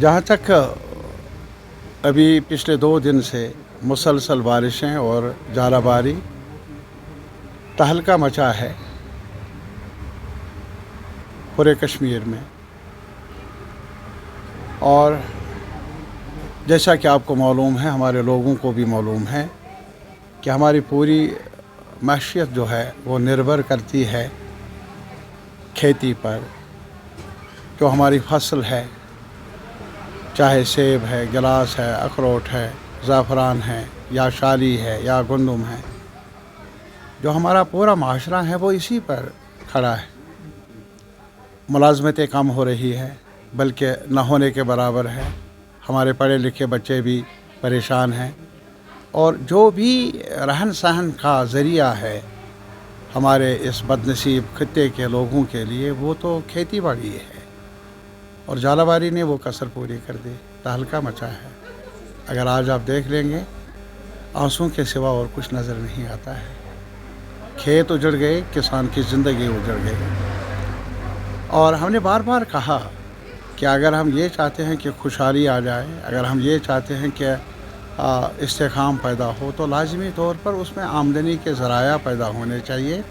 जहाँ तक अभी पिछले 2 दिन से मुसलसल बारिशें और ज़ालाबारी तहलका मचा है पूरे कश्मीर में, और जैसा कि आपको मालूम है, हमारे लोगों को भी मालूम है कि हमारी पूरी मैशियत जो है वो निर्भर करती है खेती पर। जो हमारी फसल है, चाहे सेब है, गिलास है, अखरोट है, ज़ाफ़रान है, या शाली है, या गंदम है, जो हमारा पूरा माशरा है वो इसी पर खड़ा है। मुलाज़मतें कम हो रही है, बल्कि न होने के बराबर है। हमारे पढ़े लिखे बच्चे भी परेशान हैं, और जो भी रहन सहन का ज़रिया है हमारे इस बदनसीब खित्ते के लोगों के लिए, वो तो खेती बाड़ी है, और ज़ालाबारी ने वो कसर पूरी कर दी, तहलका मचा है। अगर आज आप देख लेंगे, आंसू के सिवा और कुछ नज़र नहीं आता है। खेत उजड़ गए, किसान की ज़िंदगी उजड़ गई। और हमने बार बार कहा कि अगर हम ये चाहते हैं कि खुशहाली आ जाए, अगर हम ये चाहते हैं कि इस्तेकाम पैदा हो, तो लाजमी तौर पर उसमें आमदनी के ज़राया पैदा होने चाहिए,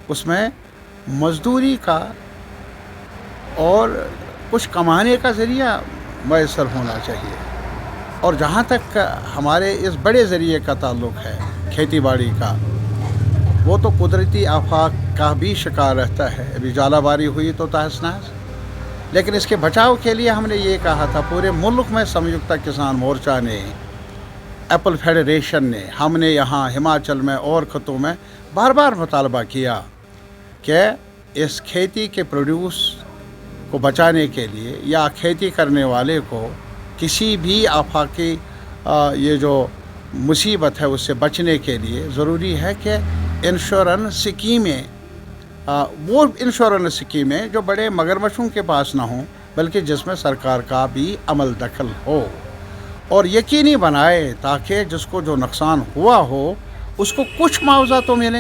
उसमें मज़दूरी का और कुछ कमाने का ज़रिया मैसर होना चाहिए। और जहाँ तक हमारे इस बड़े ज़रिए का ताल्लुक़ है खेती बाड़ी का, वो तो कुदरती आफाक का भी शिकार रहता है। अभी ज़ालाबारी हुई तो तहस नहस, लेकिन इसके बचाव के लिए हमने ये कहा था, पूरे मुल्क में संयुक्त किसान मोर्चा ने, एप्पल फेडरेशन ने, हमने यहाँ हिमाचल में और खित्तों में बार बार मुतालबा किया कि इस खेती के प्रोड्यूस को बचाने के लिए, या खेती करने वाले को किसी भी आफाकी ये जो मुसीबत है उससे बचने के लिए ज़रूरी है कि इंश्योरेंस स्कीमें, वो इंश्योरेंस स्कीमें जो बड़े मगरमच्छों के पास ना हों, बल्कि जिसमें सरकार का भी अमल दखल हो, और यकीनी बनाए ताकि जिसको जो नुकसान हुआ हो उसको कुछ मुआवजा तो मिले।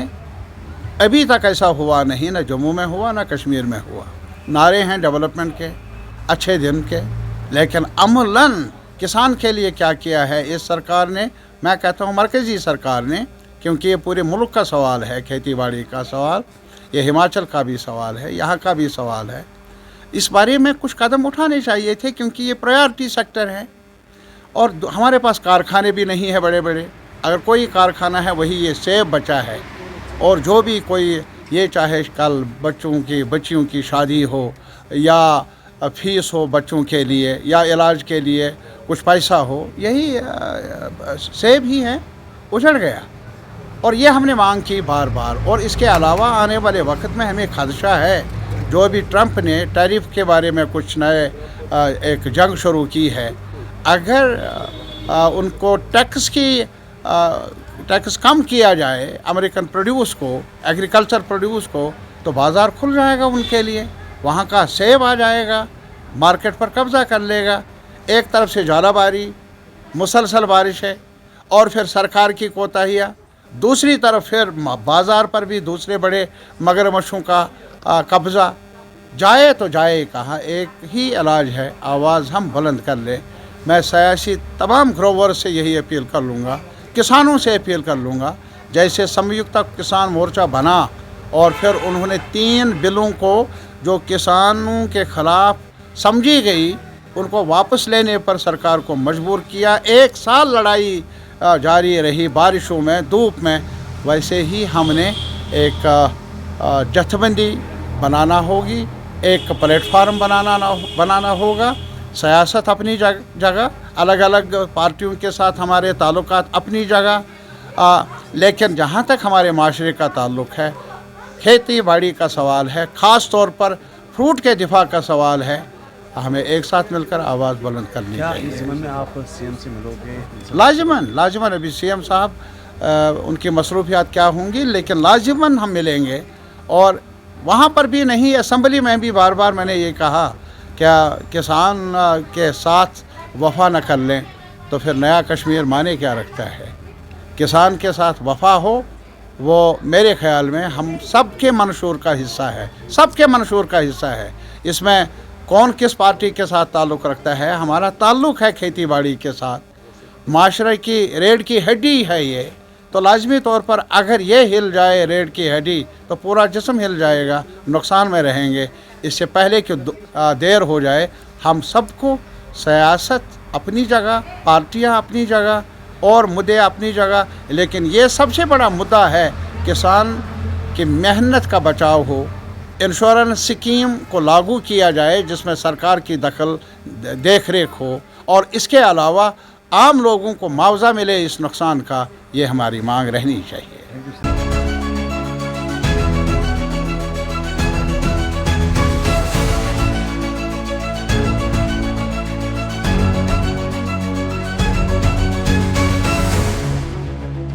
अभी तक ऐसा हुआ नहीं, न जम्मू में हुआ, न कश्मीर में हुआ। नारे हैं डेवलपमेंट के, अच्छे दिन के, लेकिन अमलन किसान के लिए क्या किया है इस सरकार ने? मैं कहता हूँ मरकज़ी सरकार ने, क्योंकि ये पूरे मुल्क का सवाल है, खेती बाड़ी का सवाल, ये हिमाचल का भी सवाल है, यहाँ का भी सवाल है। इस बारे में कुछ कदम उठाने चाहिए थे, क्योंकि ये प्रायोरिटी सेक्टर है, और हमारे पास कारखाने भी नहीं है बड़े बड़े। अगर कोई कारखाना है वही ये सेब बचा है, और जो भी कोई ये चाहे कल बच्चियों की शादी हो, या फीस हो बच्चों के लिए, या इलाज के लिए कुछ पैसा हो, यही सेब ही है, उजड़ गया। और ये हमने मांग की बार बार। और इसके अलावा आने वाले वक्त में हमें खदशा है, जो अभी ट्रंप ने टैरिफ के बारे में कुछ नए एक जंग शुरू की है, अगर उनको टैक्स कम किया जाए अमेरिकन प्रोड्यूस को, एग्रीकल्चर प्रोड्यूस को, तो बाज़ार खुल जाएगा उनके लिए, वहाँ का सेब आ जाएगा, मार्केट पर कब्ज़ा कर लेगा। एक तरफ से ज़ालाबारी, मुसलसल बारिश है, और फिर सरकार की कोताहियाँ, दूसरी तरफ फिर बाज़ार पर भी दूसरे बड़े मगरमच्छों का कब्ज़ा। जाए तो जाए कहाँ? एक ही इलाज है, आवाज़ हम बुलंद कर लें। मैं सियासी तमाम ग्रोवर से यही अपील कर लूँगा, किसानों से अपील कर लूँगा, जैसे संयुक्त किसान मोर्चा बना और फिर उन्होंने 3 बिलों को जो किसानों के ख़िलाफ़ समझी गई, उनको वापस लेने पर सरकार को मजबूर किया। 1 साल लड़ाई जारी रही, बारिशों में, धूप में। वैसे ही हमने एक जथेबंदी बनाना होगी, एक प्लेटफार्म बनाना होगा। सियासत अपनी जगह, अलग अलग पार्टियों के साथ हमारे ताल्लुकात अपनी जगह, लेकिन जहाँ तक हमारे माशरे का ताल्लुक़ है, खेती बाड़ी का सवाल है, ख़ास तौर पर फ्रूट के दिफा का सवाल है, हमें एक साथ मिलकर आवाज़ बुलंद करनी चाहिए। इस ज़िम्मे में आप सीएम से मिलोगे? लाजिमन अभी सीएम साहब उनकी मसरूफियात क्या होंगी, लेकिन लाजिमन हम मिलेंगे। और वहाँ पर भी नहीं, असम्बली में भी बार बार मैंने ये कहा, क्या किसान के साथ वफा न कर लें तो फिर नया कश्मीर माने क्या रखता है? किसान के साथ वफा हो, वो मेरे ख़्याल में हम सबके मंशूर का हिस्सा है, सबके मंशूर का हिस्सा है। इसमें कौन किस पार्टी के साथ ताल्लुक़ रखता है, हमारा ताल्लुक़ है खेती बाड़ी के साथ। माशरे की रीढ़ की हड्डी है ये, तो लाजमी तौर पर अगर ये हिल जाए रीढ़ की हड्डी तो पूरा जिस्म हिल जाएगा, नुकसान में रहेंगे। इससे पहले कि देर हो जाए, हम सबको सियासत अपनी जगह, पार्टियां अपनी जगह और मुद्दे अपनी जगह, लेकिन ये सबसे बड़ा मुद्दा है किसान की मेहनत का बचाव हो। इंश्योरेंस स्कीम को लागू किया जाए जिसमें सरकार की दखल देख रेख हो, और इसके अलावा आम लोगों को मुआवजा मिले इस नुकसान का, ये हमारी मांग रहनी चाहिए।